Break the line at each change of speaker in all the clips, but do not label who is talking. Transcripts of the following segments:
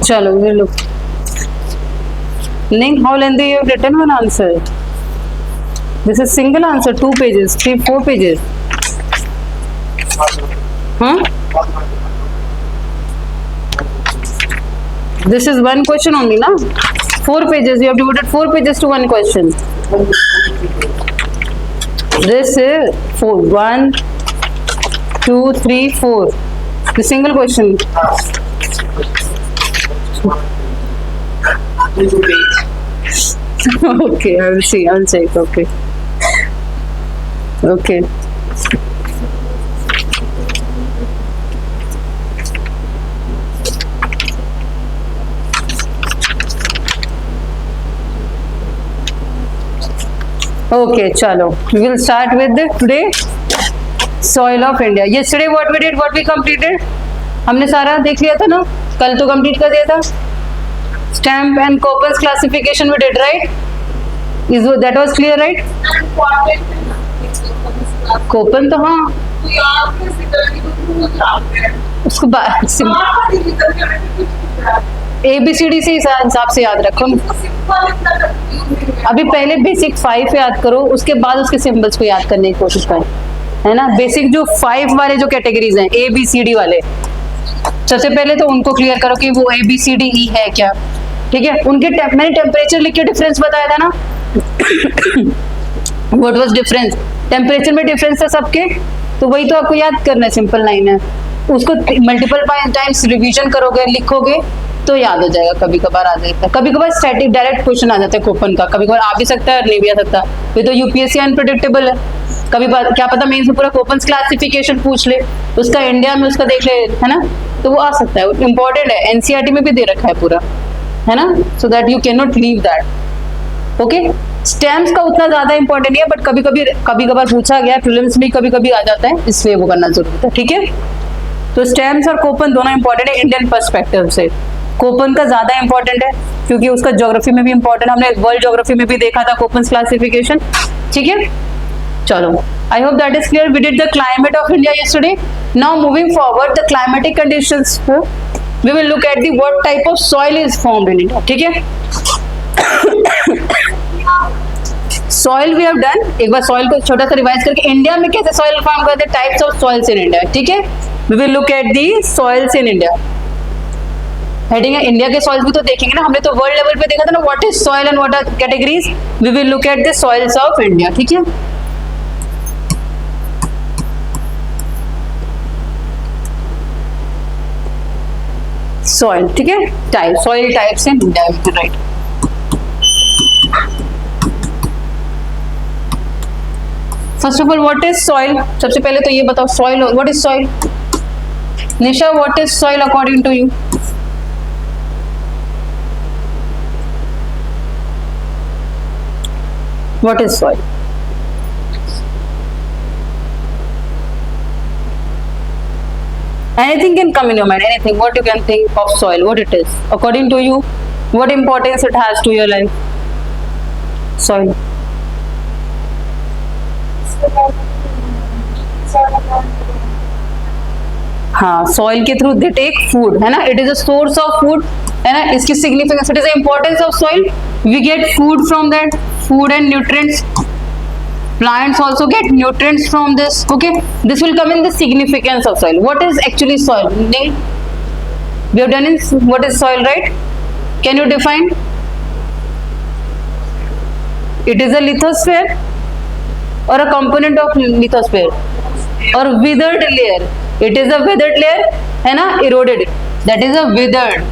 चलो we look. Link, how lengthy you have written one answer? This is single answer, 2 pages, 3, 4 pages. Huh? This is one question only, na? 4 pages. You have devoted 4 pages to one question. This is 4. 1, 2, 3, 4. The single question. Okay, I will see. I will check. Okay. Okay. Okay, chalo. We will start with the today soil of India. Yesterday what we did, what we completed? हमने सारा देख लिया था ना? कल तो complete कर दिया था. Stamp and Copen's classification we did, right? Is that was clear, right? Copen तो हाँ. उसको ABCD से हिसाब से याद रखो. अभी पहले बेसिक 5 याद करो, उसके बाद उसके सिंबल्स को याद करने की कोशिश करें, है ना. बेसिक जो 5 वाले जो कैटेगरीज हैं ABCD वाले, सबसे पहले तो उनको क्लियर करो कि वो ABCDE है क्या. ठीक है. उनके मैंने टेम्परेचर लिख के डिफरेंस बताया था ना. What vas deferens? टेम्परेचर में डिफरेंस था सबके, तो वही तो आपको याद करना है. सिंपल लाइन है, उसको मल्टीपल टाइम्स रिवीजन करोगे, लिखोगे तो याद हो जाएगा. कभी कभार आ जाता है, कभी कभार स्टैटिक डायरेक्ट क्वेश्चन आ जाता है कोपन का, कभी कभार आ भी सकता है, नहीं भी आ सकता. ये तो यूपीएससी अनप्रेडिक्टेबल है. कभी क्या पता मेंस में पूरा कोपन क्लासिफिकेशन पूछ ले, उसका इंडिया में उसका देख ले, है ना. तो वो आ सकता है, इंपॉर्टेंट है. एनसीईआरटी में भी दे रखा है पूरा, है ना. So that you can not leave that. Okay. Stamps का उतना ज्यादा इंपॉर्टेंट नहीं है, बट कभी कभार पूछा गया प्रीलिम्स में, कभी कभी आ जाता है, इसलिए वो करना जरूरी है. ठीक है. तो स्टैम्प्स और कोपन दोनों इंपॉर्टेंट है इंडियन पर्सपेक्टिव से. कोपन का ज्यादा इंपॉर्टेंट है क्योंकि उसका ज्योग्राफी में भी इंपॉर्टेंट, हमने वर्ल्ड ज्योग्राफी में भी देखा था कोपन क्लासिफिकेशन. ठीक है. चलो, I hope that is clear. We did the climate of India yesterday. Now moving forward, the climatic conditions, we will look at the what type of soil is formed in India. ठीक है. Soil we have done. एक बार soil को छोटा सा revise करके India में कैसे सॉइल फॉर्म करते हैं, types of soils in India. ठीक है. We will look at the soils in India. Heading है इंडिया के सॉइल्स भी तो देखेंगे ना. हमने तो वर्ल्ड लेवल पे देखा था ना what is soil and what are categories. We will look at the soils of India. ठीक है. सॉइल, ठीक है. Type, soil types in India, right. First of all what is soil. सबसे पहले तो ये बताओ soil, what is soil. Nisha, what is soil according to you. What is soil. Anything can come in your mind, anything, what you can think of soil, what it is according to you, what importance it has to your life. Soil. हाँ, soil के through they take food, है ना. It is a source of food, है ना. इसकी significance, it is the importance of soil. We get food from that, food and nutrients. Plants also get nutrients from this. Okay, this will come in the significance of soil. What is actually soil? We have done in what is soil, right? Can you define? It is a lithosphere or a component of lithosphere or withered layer. It is a withered layer, है ना, eroded. That is a withered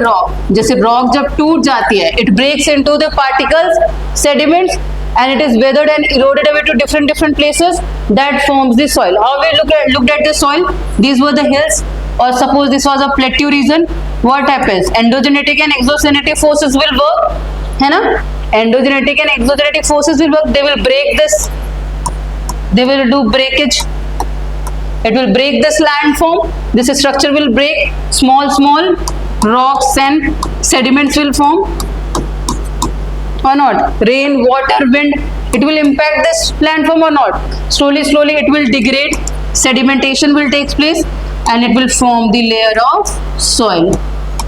rock. जैसे rock जब टूट जाती है, it breaks into the particles, sediments, and it is weathered and eroded away to different places. That forms the soil. How we looked at the soil? These were the hills, or suppose this was a plateau region. What happens? Endogenetic and exogenetic forces will work, है ना. Endogenetic and exogenetic forces will work. They will break this. They will do breakage. It will break this landform. This structure will break. Small rocks and sediments will form or not. Rain, water, wind, it will impact this landform or not. Slowly it will degrade. Sedimentation will take place and it will form the layer of soil.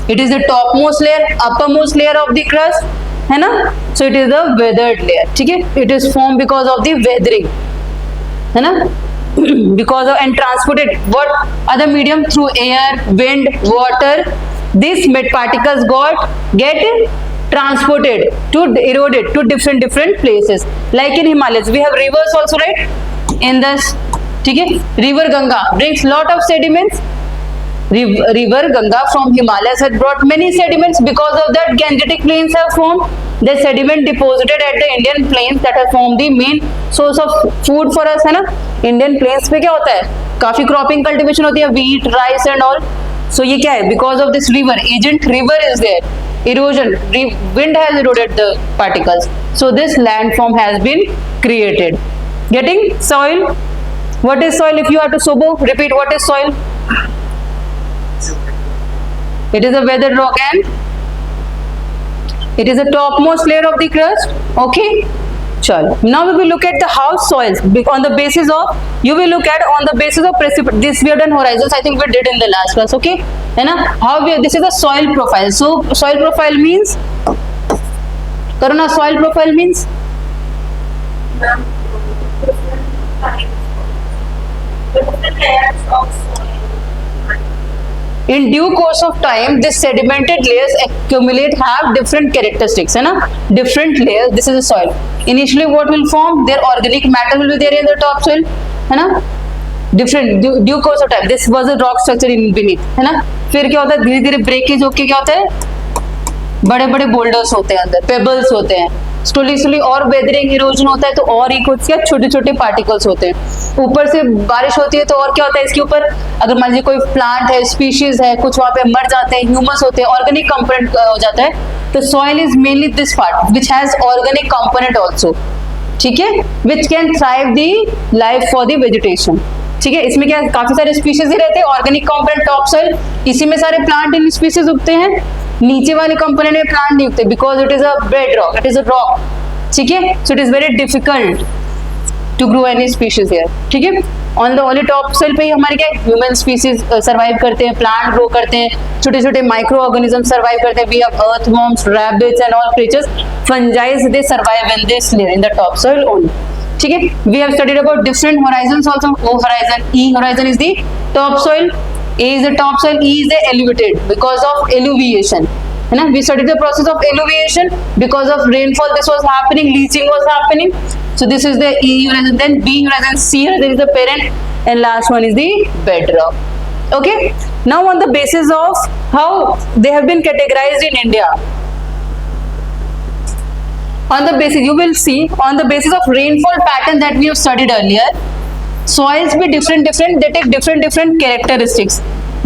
It is the topmost layer, uppermost layer of the crust, है ना? So it is the weathered layer. ठीक है? It is formed because of the weathering, है ना? Because of and transported what other medium through air, wind, water. These particles get transported to eroded to different places. Like in Himalayas, we have rivers also, right? In this, ठीक है? River Ganga brings lot of sediments. River Ganga from Himalayas has brought many sediments. Because of that, Gangetic plains have formed. The sediment deposited at the Indian plains that have formed the main source of food for us, है ना? Indian plains पे क्या होता है? काफी cropping cultivation होती है, wheat, rice and all. So ये क्या है? Because of this river, agent river is there. Erosion, wind has eroded the particles. So this landform has been created. Getting soil. What is soil? If you have to Sobo, repeat what is soil. It is a weathered rock and it is the topmost layer of the crust. Okay. Chalo. Now we will look at the house soils on the basis of, you will look at on the basis of this we have done horizons. I think we did in the last class. Okay. है ना? How we, this is the soil profile. So soil profile means, करो ना, soil profile means in due course of time, this sedimented layers accumulate, have different characteristics, है ना? Different layers. This is the soil. Initially, what will form? Their organic matter will be there in the topsoil, है ना? Different due course of time. This was a rock structure in beneath, है ना? फिर क्या होता है? धीरे धीरे ब्रेकेज होके क्या होता है? बड़े बड़े बोल्डर्स होते हैं अंदर, पेबल्स होते हैं. स्लोली और वेदरिंग इरोजन होता है तो और ही कुछ क्या छोटे छोटे पार्टिकल्स होते हैं. ऊपर से बारिश होती है तो और क्या होता है इसके ऊपर, अगर मान लीजिए कोई प्लांट है, स्पीशीज है, कुछ वहां पे मर जाते हैं, ह्यूमस होते हैं, ऑर्गेनिक कंपोनेंट हो जाता है. तो soil is mainly this part which has organic component also. ठीक है, which can thrive the life for the vegetation. ठीक है, इसमें क्या काफी सारे स्पीशीज ही रहते हैं. ऑर्गेनिक कंपोनेंट टॉप सॉइल, इसी में सारे प्लांट इन स्पीशीज उगते हैं. नीचे वाले कंपोनेंट में प्लांट नहीं उगते because it is a bed rock, it is a rock. ठीक है, so it is very difficult to grow any species here. ठीक है, on the only top soil पे ही हमारे क्या ह्यूमन स्पीशीज सर्वाइव करते हैं, प्लांट ग्रो करते हैं, छोटे छोटे माइक्रो ऑर्गेनिज्म सर्वाइव करते हैं. We have earthworms, rabbits and all creatures, fungi, they survive in this layer in the top soil only. ठीक है, we have studied about different horizons also. O horizon, E horizon is the top soil, A is the topsoil, E is the elevated because of alluviation. है ना? We studied the process of alluviation because of rainfall. This was happening, leaching was happening. So this is the E horizon, then B horizon, C horizon is the parent, and last one is the bedrock. Okay. Now on the basis of how they have been categorized in India, on the basis you will see on the basis of rainfall pattern that we have studied earlier. Soils be different, they take different characteristics.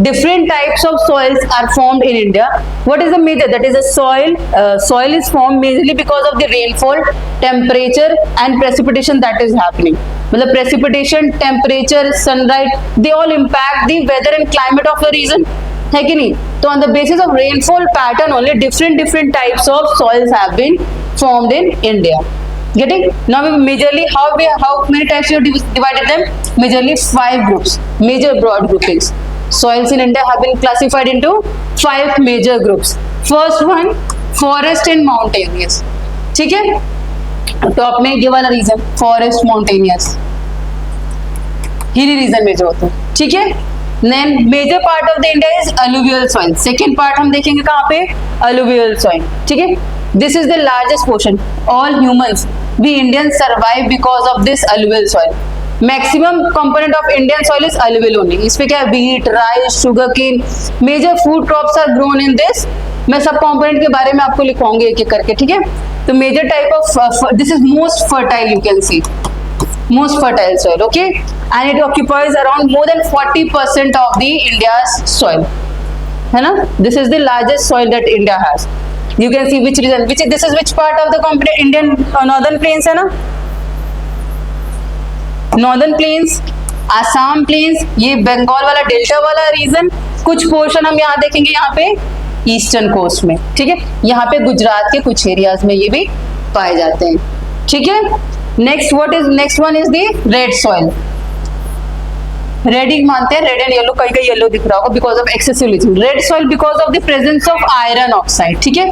Different types of soils are formed in India. What is the major? That is a soil. Soil is formed majorly because of the rainfall, temperature and precipitation that is happening. मतलब precipitation, temperature, sunlight, they all impact the weather and climate of the region. है कि नहीं? तो on the basis of rainfall pattern only different types of soils have been formed in India. Getting? Now we majorly how many types you divided them? Majorly 5 groups, major broad groupings. Soils in India have been classified into 5 major groups. First one, forest and mountainous. ठीक है, top में ये वाला region forest, mountainous, hilly region में जो होते हैं. ठीक है, then major part of the India is alluvial soil. Second part हम देखेंगे कहाँ पे? Alluvial soil. ठीक है, this is the largest portion. All humans, we Indians survive because of this alluvial soil. Maximum component of Indian soil is alluvial only. इसमें क्या है? Wheat, rice, sugarcane, major food crops are grown in this. मैं सब component के बारे में आपको लिखवाऊंगी एक एक करके. ठीक है, तो major type of this is most fertile, you can see, most fertile soil. Okay, and it occupies around more than 40% of the India's soil. है ना? This is the largest soil that India has. You can see which region, this is which part of the Indian northern plains है ना? Northern plains, Assam plains, ये बंगाल वाला delta वाला reason. कुछ portion हम यहाँ देखेंगे यहाँ पे ईस्टर्न कोस्ट में. ठीक है, यहाँ पे गुजरात के कुछ एरियाज में ये भी पाए जाते हैं. ठीक है, next one is the red soil. Red ही मानते हैं, रेड एंड येलो, कहीं कहीं येलो दिख रहा होगा because of excessive leaching. Red soil because of the presence of iron oxide. ठीक है,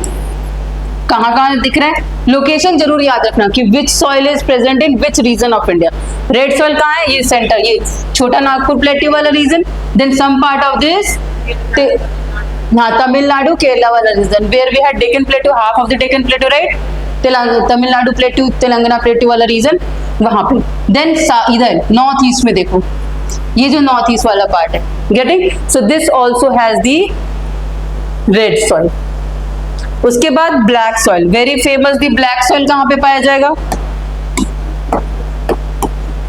कहाँ कहाँ दिख रहा है, लोकेशन जरूर याद रखना कि which soil is present in which region of India. Red soil कहाँ है, ये सेंटर, ये छोटा नागपुर प्लेट्यू वाला region, then some part of this हाँ तमिलनाडु केरला वाला region, where we had Deccan plateau, half of the Deccan plateau, right, Tamil Nadu plateau, Telangana plateau वाला region वहां पे। देन इधर नॉर्थ ईस्ट में देखो, ये जो नॉर्थ ईस्ट वाला पार्ट है, getting, so this also has the red soil. उसके बाद ब्लैक सॉइल, वेरी फेमस। दी ब्लैक सॉइल कहां पे पाया जाएगा,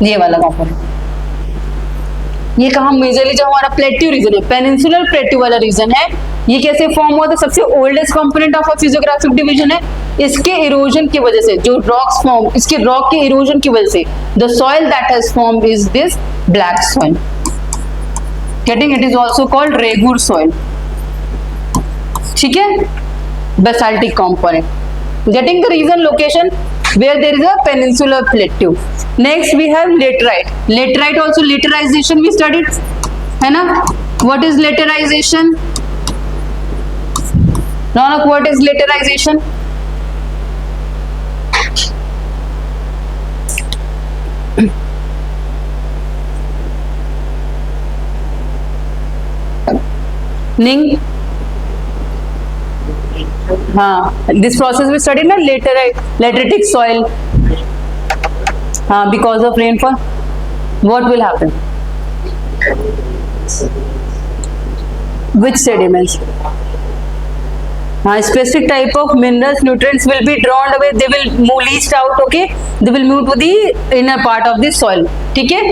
ये वाला कंपोनेंट, ये कहा मेजरली जो हमारा प्लेट्यू रीजन है, पेनिनसुलर प्लेट्यू वाला रीजन है, ये कैसे फॉर्म हुआ था, सबसे oldest component of physiographic division है। इसके इरोजन की वजह से जो रॉक्स फॉर्म, इसके रॉक के इरोजन की वजह से the soil that has formed is this black soil, getting, it is also called regur soil. ठीक है, basaltic component, getting the reason location where there is a peninsular plateau. Next we have laterite. Laterite also, laterization we studied, है ना? What is laterization? Ronak, what is laterization? Ning? हाँ, this process भी study ना, lateritic soil, हाँ, because of rainfall what will happen, which sediments, हाँ, specific type of minerals, nutrients will be drawn away, they will move leached out, okay, they will move to the inner part of this soil. ठीक है,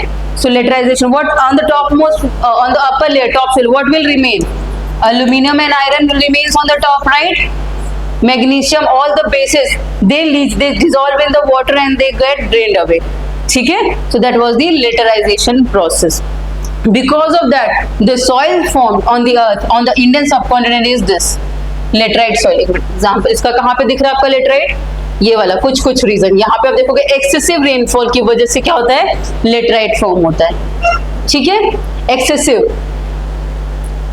so laterization, what on the top most, on the upper layer, top soil, what will remain, aluminum and iron remains on the top, right, magnesium, all the bases they leach, they dissolve in the water and they get drained away. ठीक है, so that was the laterization process. Because of that the soil formed on the earth on the Indian subcontinent is this laterite soil. Example इसका कहाँ पे दिख रहा है आपका laterite, ये वाला, कुछ रीजन यहाँ पे आप देखोगे एक्सेसिव रेनफॉल की वजह से क्या होता है, लेटराइट फॉर्म होता है। ठीक है, एक्सेसिव,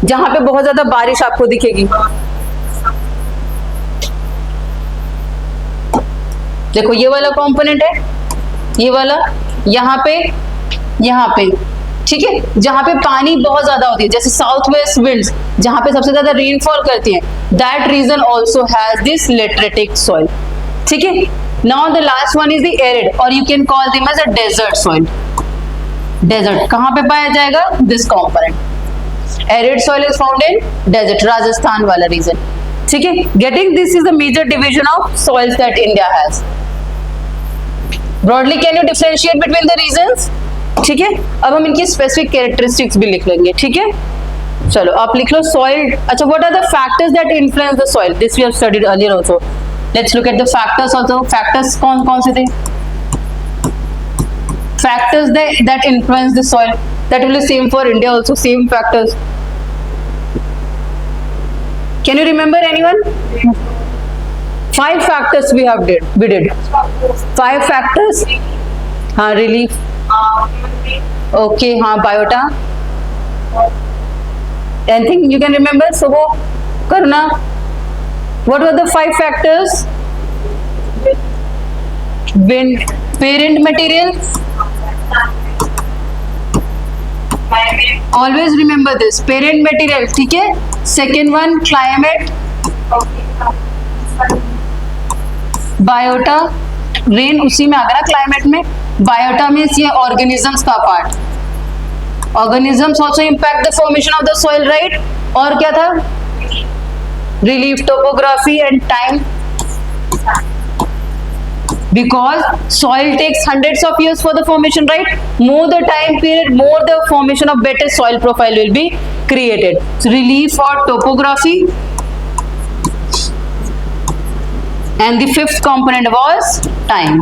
जहां पे बहुत ज्यादा बारिश आपको दिखेगी, देखो ये वाला कंपोनेंट है, ये वाला यहाँ पे, ठीक है, जहां पे पानी बहुत ज्यादा होती है, जैसे साउथ वेस्ट विंड्स जहां पे सबसे ज्यादा रेनफॉल करती है, that region also has this lateritic soil. ठीक है, now the last one is the arid, और you can call them as a desert soil. Desert कहां पे पाया जाएगा, this component, arid soil is found in desert, Rajasthan वाला region. ठीक है, getting this is the major division of soils that India has. Broadly can you differentiate between the regions? ठीक है, अब हम इनकी specific characteristics भी लिख लेंगे। ठीक है, चलो आप लिख लो soil। अच्छा, what are the factors that influence the soil? This we have studied earlier also. Let's look at the factors also. Factors कौन से थे? Factors that influence the soil. That will be same for India also, same factors. Can you remember anyone? 5 factors we did 5 factors. हाँ, relief, okay, हाँ, biota, anything you can remember, so वो करना। What were the 5 factors? Wind, parent material, always remember this, parent material। ठीक है, second one climate, biota, rain उसी में आ गया climate में, biota मीन्स ये organisms का part, organisms also impact the formation of the soil, right? और क्या था, relief, topography and time, because soil takes hundreds of years for the formation, right? More the time period, more the formation of better soil profile will be created. So relief or topography, and the 5th component was time.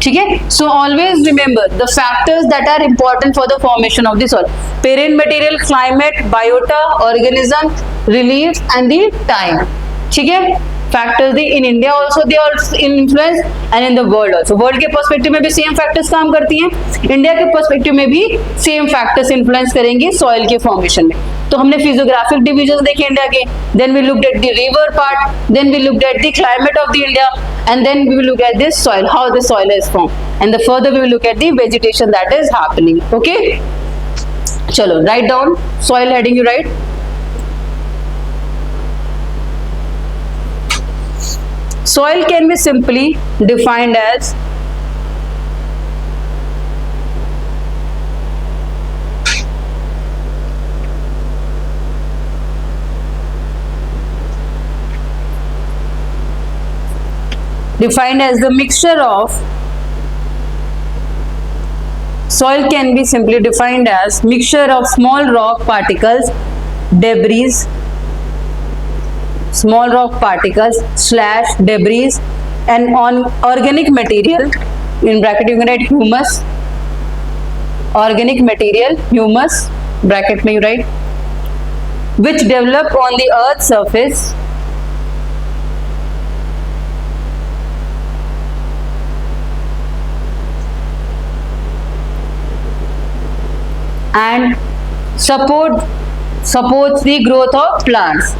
ठीक है, so always remember the factors that are important for the formation of the soil: parent material, climate, biota, organism, relief and the time. ठीक है, factors the in India also they are influence and in the world also. World के perspective में भी same factors काम करती हैं, India के perspective में भी सेम फैक्टर्स इन्फ्लुएंस करेंगे सॉइल के फॉर्मेशन में। तो हमने फिजियोग्राफिक डिविजन देखे इंडिया के, then we looked at the river part, then we looked at the climate of the India, and then we will look at this soil, how the soil is formed, and the further we will look at the vegetation that is happening. Okay, chalo, write down soil heading, you write. Soil can be simply defined as the mixture of soil can be simply defined as mixture of small rock particles, debris, small rock particles slash debris and on organic material, in bracket you can write humus, organic material humus, bracket mein you write, which develop on the earth's surface and supports the growth of plants.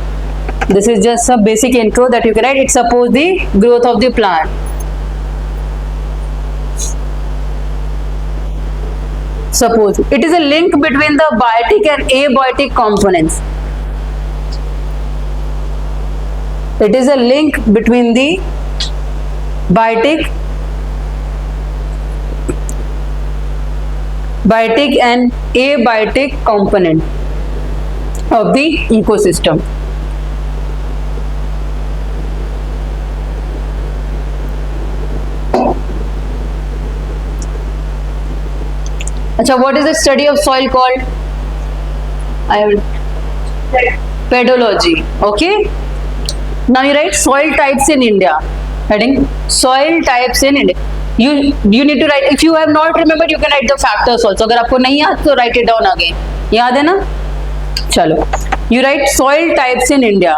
This is just a basic intro that you can write. It supports the growth of the plant. Suppose it is a link between the biotic and abiotic components. It is a link between the biotic and abiotic component of the ecosystem. Acha, what is the study of soil called? Pedology. Okay. Now you write soil types in India. Heading soil types in India. You need to write. If you have not remembered, you can write the factors also. अगर आपको नहीं याद तो write it down again. याद है ना? चलो. You write soil types in India.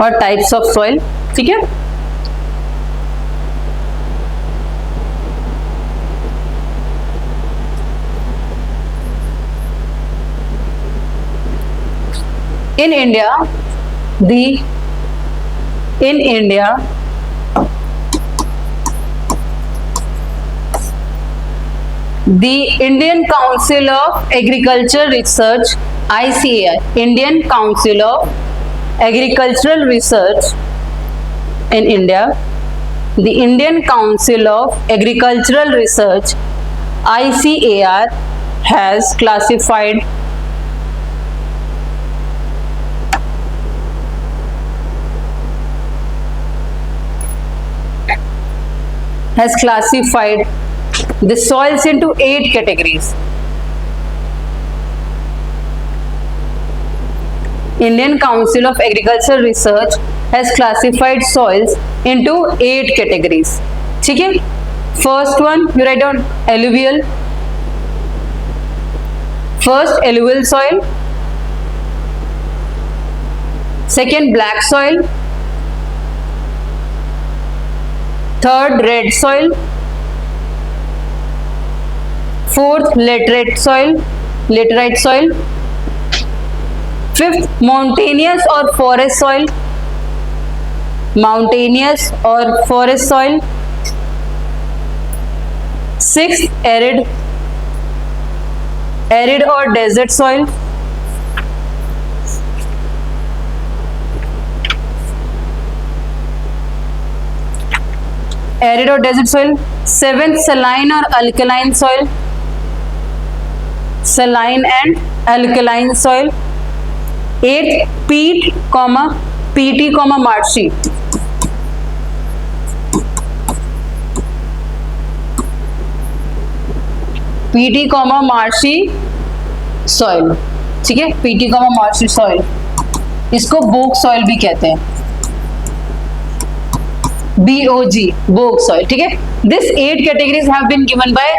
और types of soil. ठीक है? In India, the Indian Council of Agricultural Research, ICAR, Indian Council of Agricultural Research in India, the Indian Council of Agricultural Research, ICAR, has classified the soils into 8 categories. Indian Council of Agricultural Research has classified soils into 8 categories. ठीक है? First one, you write down alluvial. First, alluvial soil. Second, black soil. Third, red soil. Fourth, laterite soil. Fifth, mountainous or forest soil. Sixth, arid or desert soil. Seventh, saline or alkaline soil. Eighth, peat, marshy. marshy soil. ठीक है? PT, marshy soil. इसको बोग soil भी कहते हैं. BOG, bog soil. ठीक है? This 8 categories have been given by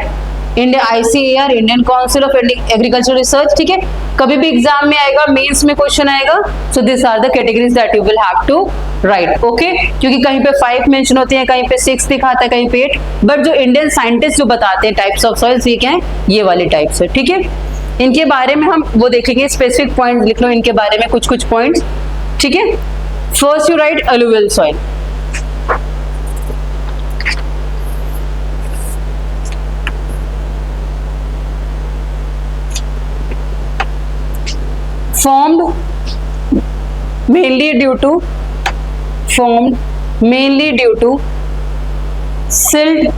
India ICAR, Indian council of agriculture research, ठीक है। कभी भी एग्जाम में आएगा, मेंस में क्वेश्चन आएगा, so this are the categories that you will have to write, okay. क्योंकि कहीं पे 5 मेंशन होते हैं, कहीं पे 6 दिखाता है, कहीं पे 8, बट जो इंडियन साइंटिस्ट जो बताते हैं टाइप्स ऑफ सॉइल्स, ये क्या है, ये वाले टाइप्स है, ठीक है। इनके बारे में हम वो देखेंगे, स्पेसिफिक पॉइंट लिख लो इनके बारे में, कुछ कुछ पॉइंट्स, ठीक है। First you right alluvial soil. formed mainly due to silt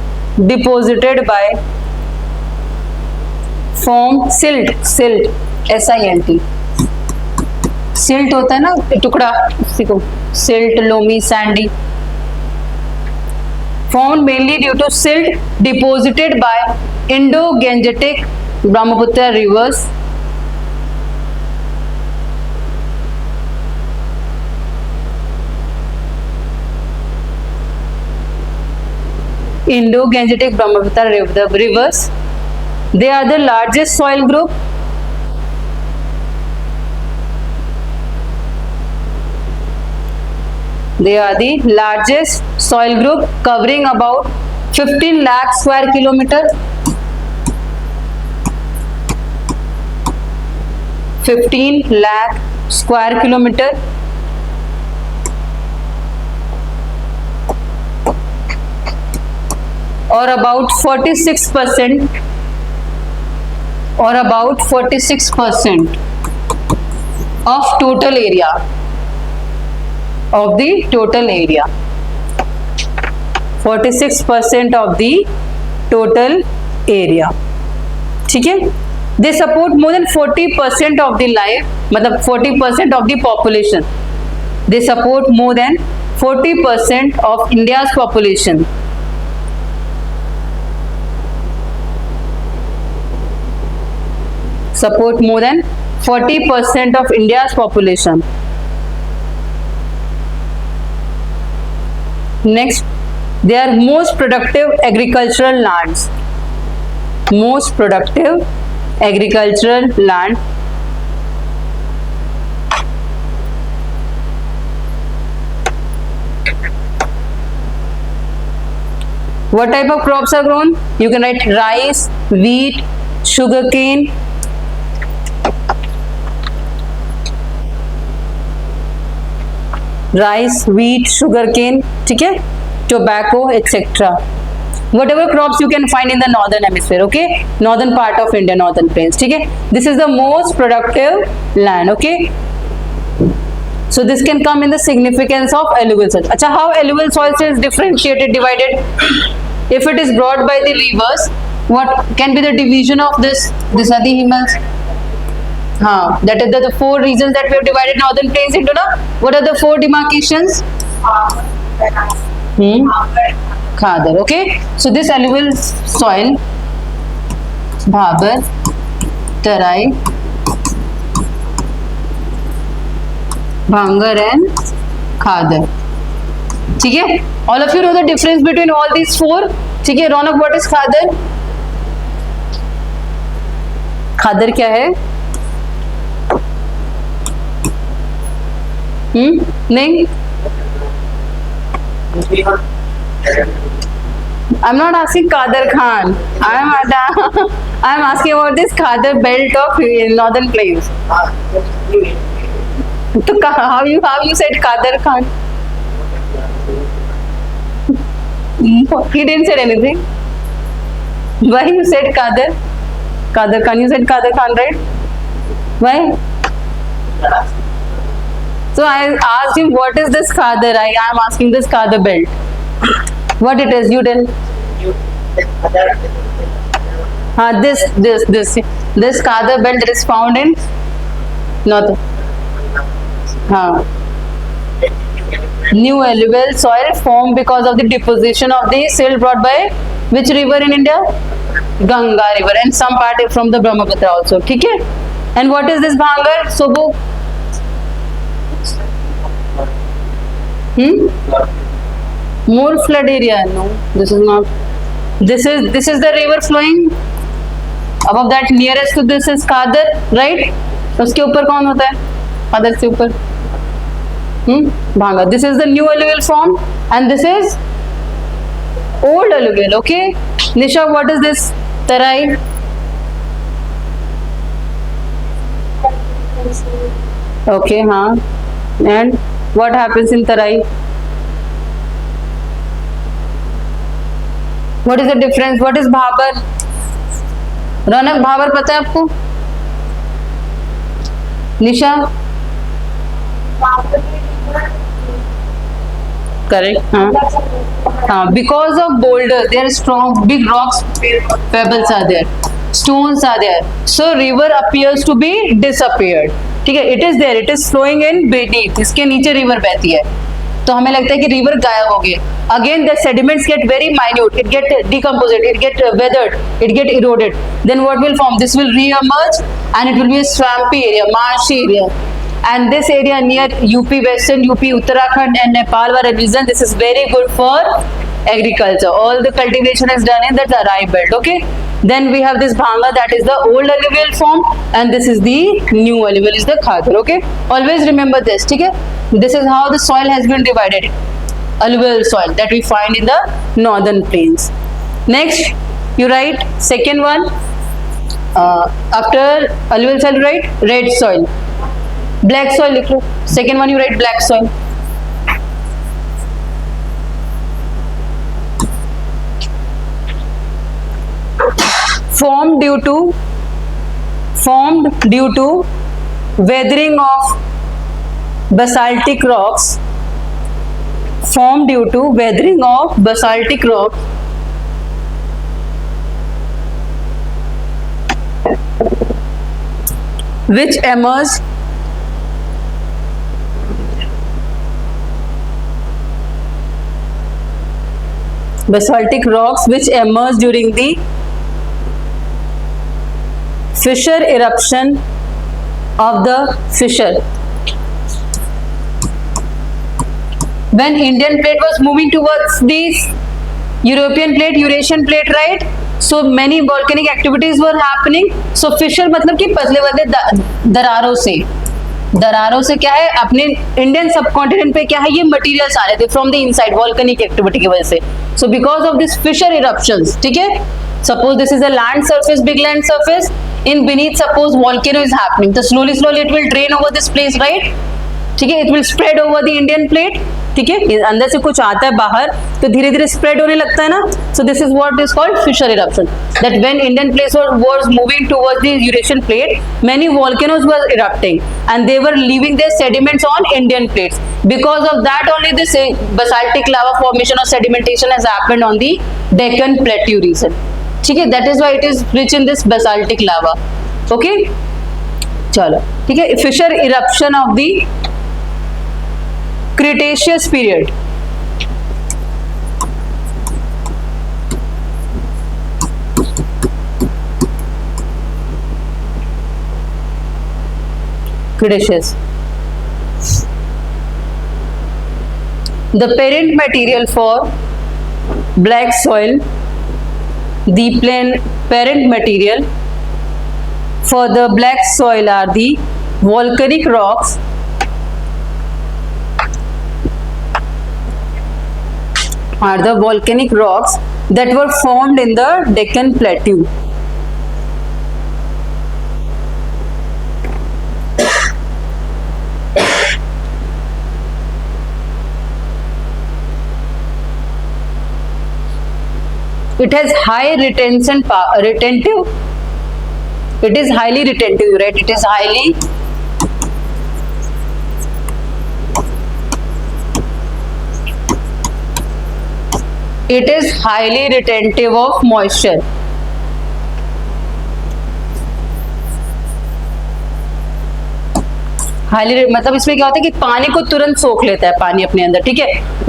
deposited by silt SILT, silt होता है ना टुकड़ा, उसी को silt, loamy, sandy, formed mainly due to silt deposited by Indo-Gangetic Brahmaputra rivers Indo-Gangetic Brahmaputra rivers. They are the largest soil group. They are the largest soil group covering about 15 lakh square kilometer. 15 lakh square kilometer. Or about 46% of total area of the total area, 46% of the total area, ठीक है। They support more than 40% of the life, मतलब 40% of the population. They support more than 40% of India's population. Support more than 40% of India's population. Next, they are most productive agricultural lands. Most productive agricultural land. What type of crops are grown? You can write rice, wheat, sugarcane, rice, wheat, sugarcane, ठीक है, tobacco, etc. Whatever crops you can find in the northern hemisphere, okay, northern part of India, northern plains, ठीक है. This is the most productive land, okay. So this can come in the significance of alluvial soils. अच्छा, how alluvial soils is differentiated, divided? If it is brought by the rivers, what can be the division of this? These are the himmels. That is the 4 regions that we have divided northern plains into. Now, what are the 4 demarcations? Khadar. Okay. So this alluvial soil, Bhabar, Tarai, Bhangar and Khadar. ठीक है. All of you know the difference between all these 4. ठीक है. रौनक, what is Khadar? Khadar क्या है? नहीं, I'm not asking Kader Khan. I'm asking about this Khadar belt of northern plains. So how you said Kader Khan? He didn't say anything. Why you said Kader? Kader Khan. You said Kader Khan, right? Why? So I asked him, what is this Khadar? I am asking this Khadar belt. What it is? You tell. This Khadar belt that is found in north. New alluvial soil formed because of the deposition of the silt brought by which river in India? Ganga river, and some part from the Brahmaputra also. ठीक है? And what is this Bhangar? Subbu? More flood area? No, this is not. This is the river flowing above that nearest to this is Khadar, right? उसके ऊपर कौन होता है Khadar से ऊपर? Bhanga. This is the new alluvial form and this is old alluvial. Okay, Nisha, what is this? Tarai. Okay, हाँ. And what happens in Tarai? What is the difference? What is Bhabar? रौनक, भाबर पता है आपको? निशा? Correct. हाँ. Because of boulder, there are strong, big rocks, pebbles are there, stones are there. So river appears to be disappeared. ठीक है? It is there. It is flowing in beneath. इसके नीचे river बहती है. तो हमें लगता है कि रिवर गायब हो गया. Again the sediments get very minute, it get decomposed, it get weathered, it get eroded. Then what will form? This will re-emerge and it will be a swampy area, marshy area. And this area near UP, Western UP, Uttarakhand and Nepal region, this is very good for agriculture. All the cultivation is done in the Tarai belt. Okay. Then we have this Bhanga, that is the old alluvial form, and this is the new alluvial, is the Khadar. Okay. Always remember this. Okay. This is how the soil has been divided. Alluvial soil that we find in the northern plains. Next, you write second one. After alluvial soil, you write red soil. Black soil लिख लो. Second one you write black soil. Formed due to weathering of basaltic rocks. Formed due to weathering of basaltic rocks. Which emerged basaltic rocks which emerged during the fissure eruption of the fissure. When Indian plate was moving towards this European plate, Eurasian plate, right? So many volcanic activities were happening. So fissure मतलब कि पतले पतले दरारों से क्या है, अपने Indian subcontinent पे क्या है, ये मटेरियल्स आ रहे थे from the inside volcanic activity की वजह से. So because of this fissure eruptions, ठीक है, suppose this is a land surface, big land surface, in beneath suppose volcano is happening, तो slowly it will drain over this place, right. ठीक है, it will spread over the Indian plate. ठीक है, अंदर से कुछ आता है बाहर तो धीरे धीरे स्प्रेड होने लगता है ना. So this is what is called fissure eruption, that when Indian plate was moving towards the Eurasian plate, many volcanoes were erupting and they were leaving their sediments on Indian plates. Because of that only this basaltic lava formation or sedimentation has happened on the Deccan Plateau region. ठीक है, that is why it is rich in this basaltic lava. Okay, चलो ठीक है. Fissure eruption of the Cretaceous period. Cretaceous. The parent material for black soil, the parent material for the black soil are the volcanic rocks that were formed in the Deccan Plateau. It has high retentive. It is highly retentive, right? It is highly retentive of moisture. Highly मतलब इसमें क्या होता है कि पानी को तुरंत सोख लेता है पानी अपने अंदर. ठीक है,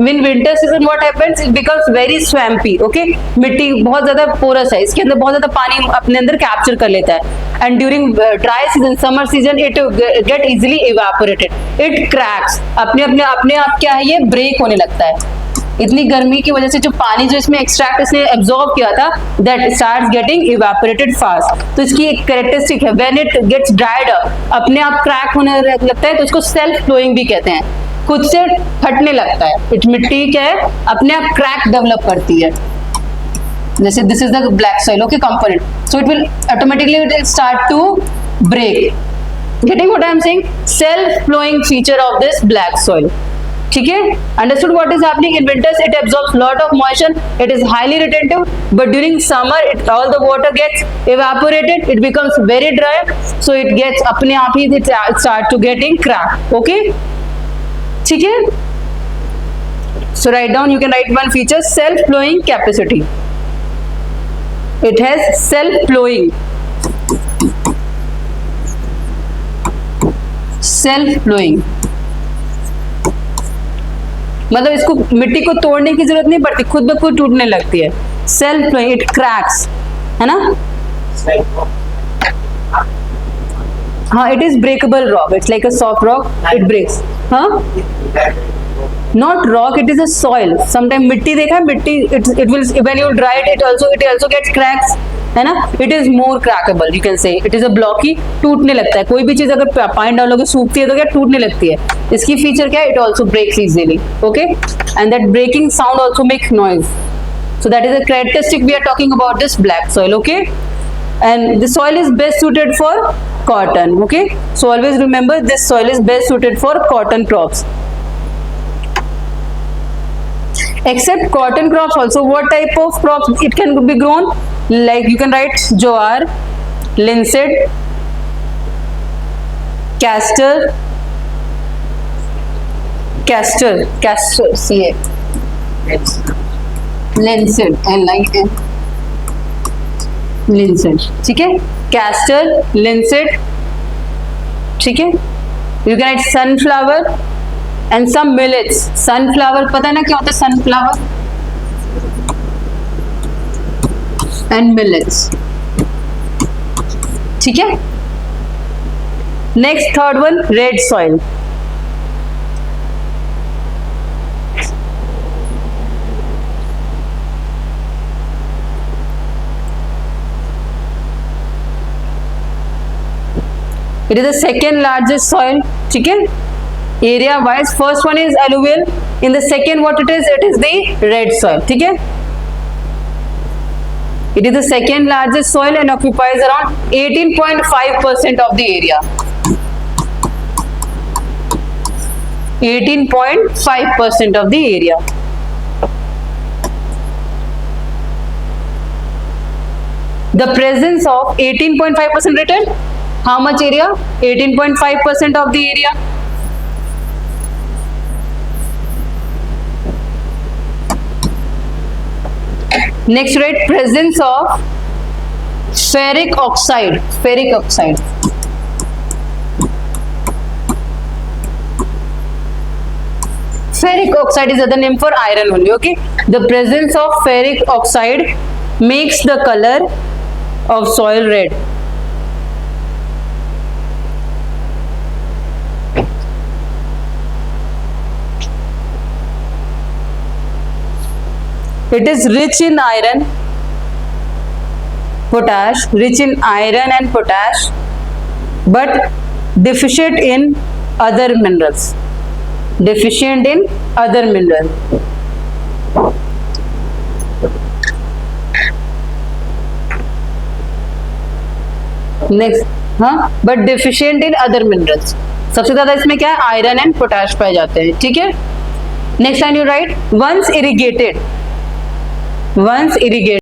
in winter season what happens, it becomes very swampy. Okay, मिट्टी बहुत ज्यादा पोरस है, इसके अंदर बहुत ज्यादा पानी अपने अंदर कैप्चर कर लेता है. And during dry season, summer season, it get easily evaporated, it cracks, अपने आप क्या है, ये ब्रेक होने लगता है. इतनी गर्मी की वजह से जो पानी जो इसमें एक्सट्रैक्ट इसने एब्जॉर्ब किया था, that starts getting evaporated fast. तो इसकी एक कैरेक्टरिस्टिक है, when it gets dried up, अपने आप क्रैक होने लगता है, तो उसको सेल्फ फ्लोइंग भी कहते हैं, खुद से फटने लगता है। इट मिट्टी क्या है, अपने आप क्रैक डेवलप करती है। जैसे this is the black soil, okay, component, so it will automatically start to break. Getting what I am saying? Self flowing feature of this black soil, ठीक है। Understood what is happening in winters? It absorbs lot of moisture, it is highly retentive, but during summer it all the water gets evaporated, it becomes very dry, so it gets अपने आप ही it start to getting crack, okay, ठीक है। So write down, you can write one feature, self flowing capacity, it has self flowing, self flowing मतलब इसको मिट्टी को तोड़ने की जरूरत नहीं पड़ती, खुद ब खुद टूटने लगती है। सेल्फ फ्लोइंग, इट क्रैक्स, है ना। हाँ, it is breakable rock, it's like a soft rock, it breaks. हाँ, not rock, it is a soil. Sometime मिट्टी देखा है, मिट्टी it will when you dry it also gets cracks, है ना। It is more crackable, you can say it is a blocky, टूटने लगता है। कोई भी चीज अगर पानी डालोगे सूखती है तो क्या टूटने लगती है। इसकी फीचर क्या है? It also breaks easily, okay, and that breaking sound also make noise, so that is a characteristic we are talking about this black soil, okay, and the soil is best suited for cotton, okay, so always remember this soil is best suited for cotton crops. Except cotton crops also, what type of crops it can be grown? Like you can write jowar, linseed, castor, ca, linseed, L-I-N, linseed, ठीक है, castor, linseed, ठीक है। You can add sunflower and some millets. Sunflower पता है ना क्या होता है? sunflower and millets, ठीक है। Next, third one, red soil. It is the second largest soil, ठीक है, area wise. First one is alluvial, in the second what it is the red soil, ठीक है। It is the second largest soil and occupies around 18.5% of the area. 18.5% of the area. The presence of 18.5% written. How much area? 18.5% of the area. Next, write presence of ferric oxide. Ferric oxide. Ferric oxide is other name for iron only, okay. The presence of ferric oxide makes the color of soil red. It is rich in iron, potash, rich in iron and potash, but deficient in other minerals. Deficient in other minerals. Next, हाँ, but deficient in other minerals. सबसे ज्यादा इसमें क्या है? Iron and potash पाए जाते हैं, ठीक है। Next line you right, once irrigated